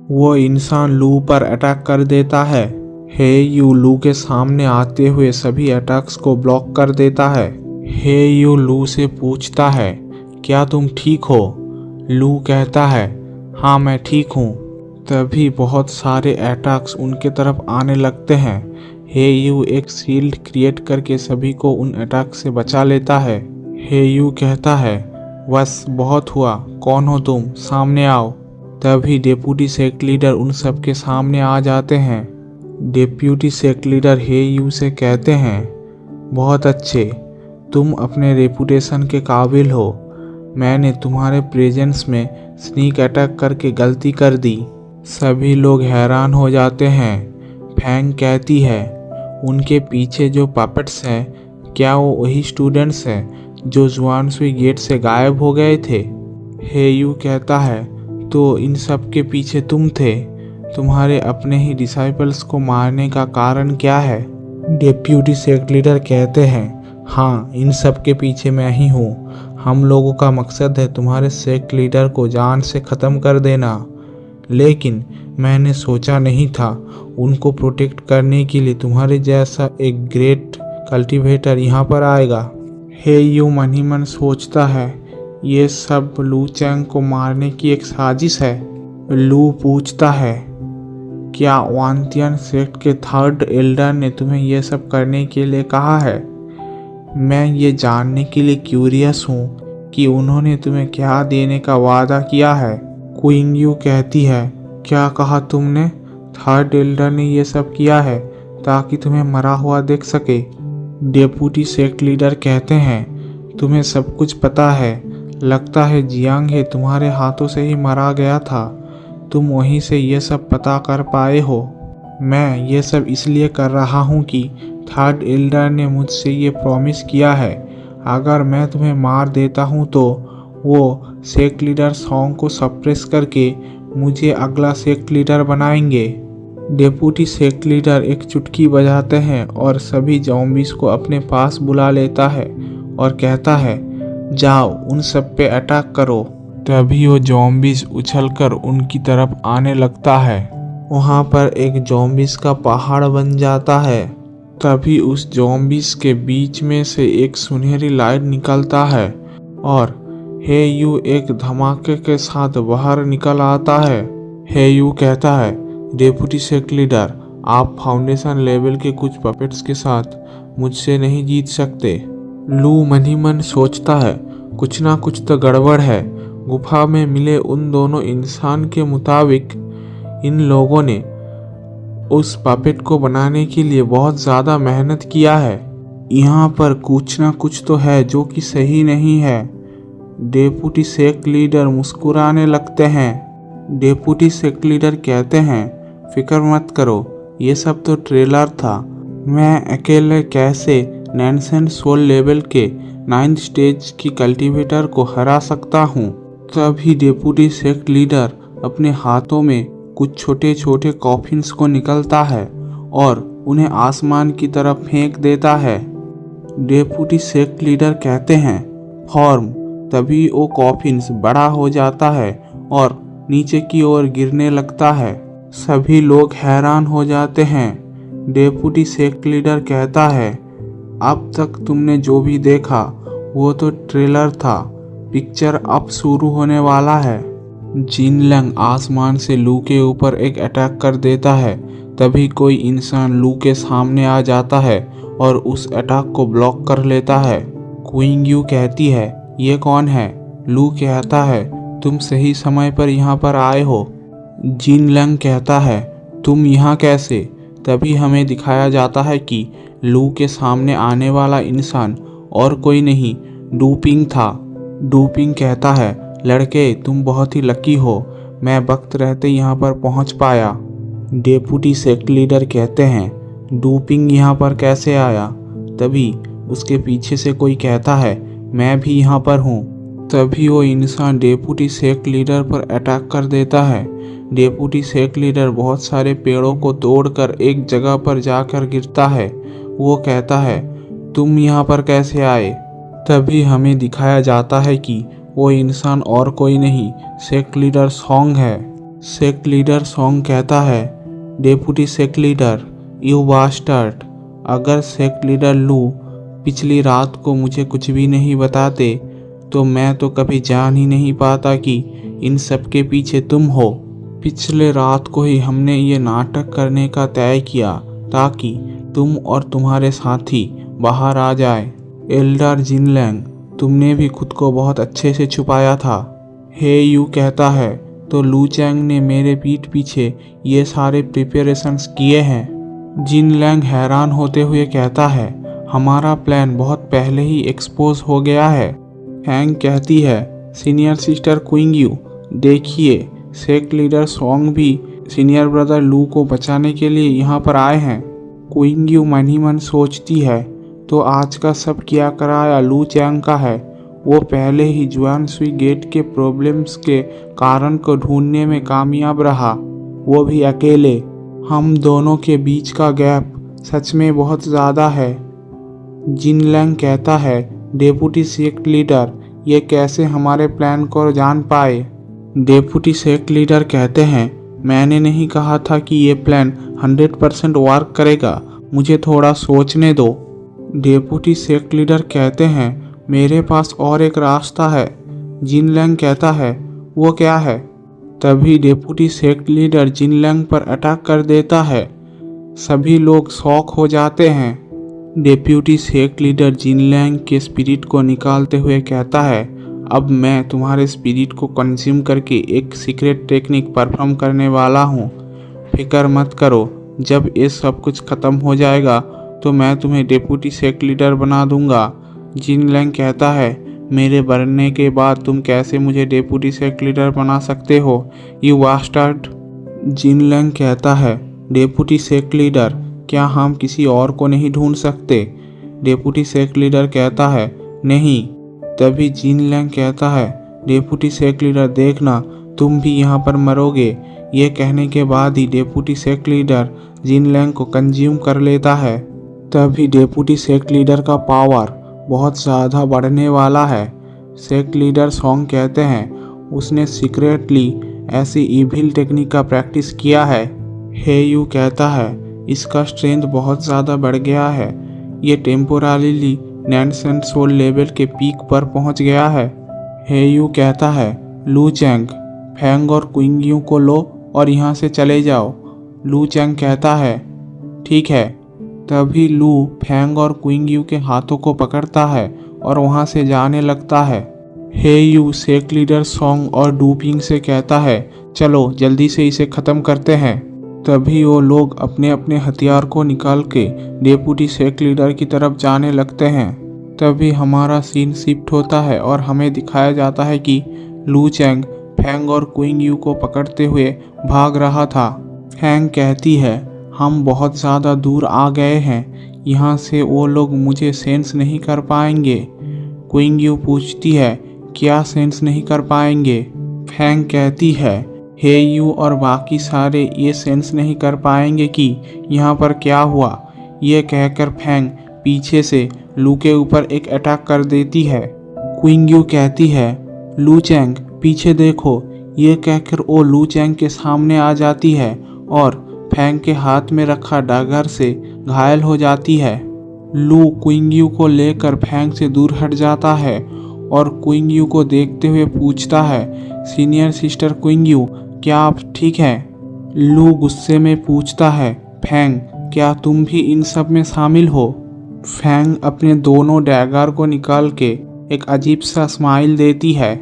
वो इंसान लू पर अटैक कर देता है। हे यू लू के सामने आते हुए सभी अटैक्स को ब्लॉक कर देता है। हे यू लू से पूछता है, क्या तुम ठीक हो? लू कहता है, हाँ मैं ठीक हूँ। तभी बहुत सारे अटैक्स उनके तरफ आने लगते हैं। हे यू एक शील्ड क्रिएट करके सभी को उन अटैक से बचा लेता है। हे यू कहता है, बस बहुत हुआ, कौन हो तुम, सामने आओ। तभी डेप्यूटी सेक्ट लीडर उन सब के सामने आ जाते हैं। Deputy sect leader He Yu से कहते हैं, बहुत अच्छे, तुम अपने रेपुटेशन के काबिल हो। मैंने तुम्हारे प्रेजेंस में स्नीक अटैक करके गलती कर दी। सभी लोग हैरान हो जाते हैं। फैंग कहती है, उनके पीछे जो पपेट्स हैं, क्या वो वही स्टूडेंट्स हैं जो जुआनसुई गेट से गायब हो गए थे? हे यू कहता है, तो इन सब के पीछे तुम थे? तुम्हारे अपने ही डिसाइपल्स को मारने का कारण क्या है? डेप्यूटी सेक्ट लीडर कहते हैं, हाँ इन सब के पीछे मैं ही हूँ। हम लोगों का मकसद है तुम्हारे सेक्ट लीडर को जान से ख़त्म कर देना, लेकिन मैंने सोचा नहीं था उनको प्रोटेक्ट करने के लिए तुम्हारे जैसा एक ग्रेट कल्टीवेटर यहाँ पर आएगा। हे यू मन ही मन सोचता है, ये सब लू चैंग को मारने की एक साजिश है। लू पूछता है, क्या वांतियन सेक्ट के थर्ड एल्डर ने तुम्हें यह सब करने के लिए कहा है? मैं ये जानने के लिए क्यूरियस हूँ कि उन्होंने तुम्हें क्या देने का वादा किया है। क्वीन यू कहती है, क्या कहा तुमने? थर्ड एल्डर ने यह सब किया है ताकि तुम्हें मरा हुआ देख सके। डेप्यूटी सेक्ट लीडर कहते हैं, तुम्हें सब कुछ पता है। लगता है जियांग हे तुम्हारे हाथों से ही मारा गया था। तुम वहीं से ये सब पता कर पाए हो। मैं ये सब इसलिए कर रहा हूँ कि थर्ड एल्डर ने मुझसे ये प्रॉमिस किया है, अगर मैं तुम्हें मार देता हूँ तो वो सेक्ट लीडर सॉन्ग को सप्रेस करके मुझे अगला सेक्ट लीडर बनाएंगे। डेप्यूटी सेक्ट लीडर एक चुटकी बजाते हैं और सभी ज़ॉम्बीज़ को अपने पास बुला लेता है और कहता है, जाओ उन सब पे अटैक करो। तभी वो ज़ॉम्बीज़ उछलकर उनकी तरफ आने लगता है। वहाँ पर एक ज़ॉम्बीज़ का पहाड़ बन जाता है। तभी उस ज़ॉम्बीज़ के बीच में से एक सुनहरी लाइट निकलता है और हे यू एक धमाके के साथ बाहर निकल आता है। हे यू कहता है, डेप्यूटी सेक्ट लीडर, आप फाउंडेशन लेवल के कुछ पपेट्स के साथ मुझसे नहीं जीत सकते। लू मन ही मन सोचता है, कुछ ना कुछ तो गड़बड़ है। गुफा में मिले उन दोनों इंसान के मुताबिक इन लोगों ने उस पपेट को बनाने के लिए बहुत ज़्यादा मेहनत किया है। यहाँ पर कुछ ना कुछ तो है जो कि सही नहीं है। डेप्यूटी सेक्ट लीडर मुस्कुराने लगते हैं। डेप्यूटी सेक्ट लीडर कहते हैं, फिक्र मत करो, ये सब तो ट्रेलर था। मैं अकेले कैसे नैनसेंट सोल लेवल के 9th स्टेज की कल्टीवेटर को हरा सकता हूँ। तभी डेप्यूटी सेक्ट लीडर अपने हाथों में कुछ छोटे छोटे कॉफिन्स को निकलता है और उन्हें आसमान की तरफ फेंक देता है। डेप्यूटी सेक्ट लीडर कहते हैं, फॉर्म। तभी वो कॉफिन्स बड़ा हो जाता है और नीचे की ओर गिरने लगता है। सभी लोग हैरान हो जाते हैं। डेप्यूटी सेक्ट लीडर कहता है, अब तक तुमने जो भी देखा वो तो ट्रेलर था, पिक्चर अब शुरू होने वाला है। जिनलंग आसमान से लू के ऊपर एक अटैक कर देता है। तभी कोई इंसान लू के सामने आ जाता है और उस अटैक को ब्लॉक कर लेता है। क्वीन यू कहती है, ये कौन है? लू कहता है, तुम सही समय पर यहाँ पर आए हो। जिनलंग कहता है, तुम यहाँ कैसे? तभी हमें दिखाया जाता है कि लू के सामने आने वाला इंसान और कोई नहीं, डूपिंग था। डूपिंग कहता है, लड़के तुम बहुत ही लकी हो, मैं वक्त रहते यहाँ पर पहुँच पाया। डेप्यूटी सेक्ट लीडर कहते हैं, डूपिंग यहाँ पर कैसे आया? तभी उसके पीछे से कोई कहता है, मैं भी यहाँ पर हूँ। तभी वो इंसान डेप्यूटी सेक्ट लीडर पर अटैक कर देता है। डेप्यूटी सेक्ट लीडर बहुत सारे पेड़ों को तोड़कर एक जगह पर जाकर गिरता है। वो कहता है, तुम यहाँ पर कैसे आए? तभी हमें दिखाया जाता है कि वो इंसान और कोई नहीं, सेक्ट लीडर सॉन्ग है। सेक्ट लीडर सॉन्ग कहता है, deputy sect leader you bastard, अगर सेक्ट लीडर लू पिछली रात को मुझे कुछ भी नहीं बताते तो मैं तो कभी जान ही नहीं पाता कि इन सब के पीछे तुम हो। पिछले रात को ही हमने ये नाटक करने का तय किया ताकि तुम और तुम्हारे साथी बाहर आ जाए। एल्डर जिनलैंग, तुमने भी खुद को बहुत अच्छे से छुपाया था। हे यू कहता है, तो लू चैंग ने मेरे पीठ पीछे ये सारे प्रिपरेशंस किए हैं। जिनलैंग हैरान होते हुए कहता है, हमारा प्लान बहुत पहले ही एक्सपोज हो गया है। फैंग कहती है, सीनियर सिस्टर क्विंगयू, देखिए सेक्ट लीडर सॉन्ग भी सीनियर ब्रदर लू को बचाने के लिए यहाँ पर आए हैं। क्विंगयू मन ही मन सोचती है, तो आज का सब किया कराया लू चैंग का है। वो पहले ही जुआन सुई गेट के प्रॉब्लम्स के कारण को ढूंढने में कामयाब रहा, वो भी अकेले। हम दोनों के बीच का गैप सच में बहुत ज़्यादा है। जिनलैंग कहता है, डेप्यूटी सेक्ट लीडर, ये कैसे हमारे प्लान को जान पाए? डेप्यूटी सेक्ट लीडर कहते हैं, मैंने नहीं कहा था कि ये प्लान 100% वर्क करेगा, मुझे थोड़ा सोचने दो। डेप्यूटी सेक्ट लीडर कहते हैं, मेरे पास और एक रास्ता है। जिनलैंग कहता है, वो क्या है? तभी डेप्यूटी सेक्ट लीडर जिनलैंग पर अटैक कर देता है। सभी लोग शॉक हो जाते हैं। डेप्यूटी सेक्ट लीडर जिनलैंग के स्पिरिट को निकालते हुए कहता है, अब मैं तुम्हारे स्पिरिट को कंज्यूम करके एक सीक्रेट टेक्निक परफॉर्म करने वाला हूँ। फिक्र मत करो, जब ये सब कुछ ख़त्म हो जाएगा तो मैं तुम्हें डेप्यूटी सेक्ट लीडर बना दूंगा। जिनलैंग कहता है, मेरे मरने के बाद तुम कैसे मुझे डेप्यूटी सेक्ट लीडर बना सकते हो, यू बास्टर्ड। जिनलैंग कहता है, डेप्यूटी सेक्ट लीडर, क्या हम किसी और को नहीं ढूंढ सकते? डेप्यूटी सेक्ट लीडर कहता है, नहीं। तभी जिनलैंग कहता है, डेप्यूटी सेक्ट लीडर, देखना तुम भी यहाँ पर मरोगे। ये कहने के बाद ही डेप्यूटी सेक्ट लीडर जिनलैंग को कंज्यूम कर लेता है। तभी डेप्यूटी सेक्ट लीडर का पावर बहुत ज़्यादा बढ़ने वाला है। सेक्ट लीडर सॉन्ग कहते हैं, उसने सीक्रेटली ऐसी इविल टेक्निक का प्रैक्टिस किया है। हे यू कहता है, इसका स्ट्रेंथ बहुत ज़्यादा बढ़ गया है, ये टेम्पोरली नैनसेंट सोल लेवल के पीक पर पहुंच गया है। हे यू कहता है, लू चैंग, फैंग और क्विंगयू को लो और यहाँ से चले जाओ। लू चैंग कहता है, ठीक है। तभी लू फैंग और क्विंगयू के हाथों को पकड़ता है और वहाँ से जाने लगता है। हे यू सेक्ट लीडर सॉन्ग और डूपिंग से कहता है, चलो जल्दी से इसे ख़त्म करते हैं। तभी वो लोग अपने अपने हथियार को निकाल के डेप्यूटी सेक्ट लीडर की तरफ जाने लगते हैं। तभी हमारा सीन शिफ्ट होता है और हमें दिखाया जाता है कि लू चैंग फैंग और क्विंगयू को पकड़ते हुए भाग रहा था। फैंग कहती है, हम बहुत ज़्यादा दूर आ गए हैं, यहाँ से वो लोग मुझे सेंस नहीं कर पाएंगे। क्विंगयू पूछती है, क्या सेंस नहीं कर पाएंगे? फैंग कहती है, हे यू और बाकी सारे ये सेंस नहीं कर पाएंगे कि यहाँ पर क्या हुआ। ये कहकर फैंग पीछे से लू के ऊपर एक अटैक कर देती है। क्विंगयू कहती है, लू चैंग पीछे देखो। ये कहकर वो लू चैंग के सामने आ जाती है और फैंग के हाथ में रखा डैगर से घायल हो जाती है। लू क्विंगयू को लेकर फैंग से दूर हट जाता है और क्विंगयू को देखते हुए पूछता है, सीनियर सिस्टर क्विंगयू, क्या आप ठीक हैं? लू गुस्से में पूछता है, फैंग, क्या तुम भी इन सब में शामिल हो? फैंग अपने दोनों डैगर को निकाल के एक अजीब सा स्माइल देती है।